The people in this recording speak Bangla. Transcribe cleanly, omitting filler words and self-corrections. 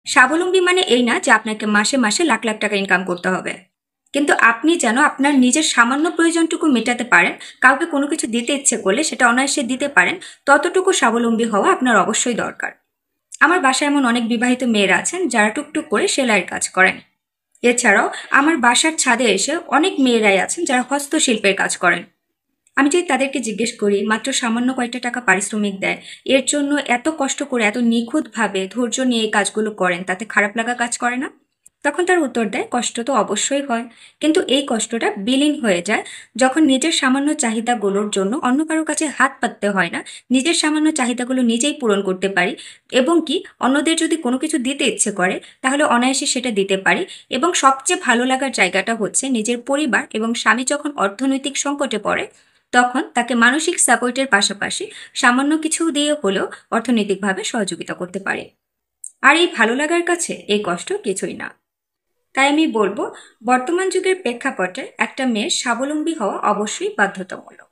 স্বাবলম্বী মানে এই না যে আপনাকে মাসে মাসে লাখ লাখ টাকা ইনকাম করতে হবে, কিন্তু আপনি যেন আপনার নিজের সামান্য প্রয়োজনটুকু মেটাতে পারেন, কাউকে কোনো কিছু দিতে ইচ্ছে করলে সেটা অনায়াসে দিতে পারেন, ততটুকু স্বাবলম্বী হওয়া আপনার অবশ্যই দরকার। আমার বাসায় এমন অনেক বিবাহিত মেয়েরা আছেন যারা টুকটুক করে সেলাইয়ের কাজ করেন। এছাড়াও আমার বাসার ছাদে এসে অনেক মেয়েরাই আছেন যারা হস্তশিল্পের কাজ করেন। আমি যদি তাদেরকে জিজ্ঞেস করি মাত্র সামান্য কয়েকটা টাকা পারিশ্রমিক দেয়, এর জন্য এত কষ্ট করে এত নিখুঁতভাবে ধৈর্য নিয়ে এই কাজগুলো করেন, তাতে খারাপ লাগা কাজ করে না? তখন তার উত্তর দেয় কষ্ট তো অবশ্যই হয়, কিন্তু এই কষ্টটা বিলীন হয়ে যায় যখন নিজের সামান্য চাহিদাগুলোর জন্য অন্য কারো কাছে হাত পাততে হয় না, নিজের সামান্য চাহিদাগুলো নিজেই পূরণ করতে পারি, এবং কি অন্যদের যদি কোনো কিছু দিতে ইচ্ছে করে তাহলে অনায়াসে সেটা দিতে পারি। এবং সবচেয়ে ভালো লাগার জায়গাটা হচ্ছে নিজের পরিবার এবং স্বামী যখন অর্থনৈতিক সংকটে পড়ে তখন তাকে মানসিক সাপোর্টের পাশাপাশি সামান্য কিছু দিয়ে হলেও অর্থনৈতিকভাবে সহযোগিতা করতে পারে। আর এই ভালো লাগার কাছে এই কষ্ট কিছুই না। তাই আমি বলবো, বর্তমান যুগের প্রেক্ষাপটে একটা মেয়ের স্বাবলম্বী হওয়া অবশ্যই বাধ্যতামূলক।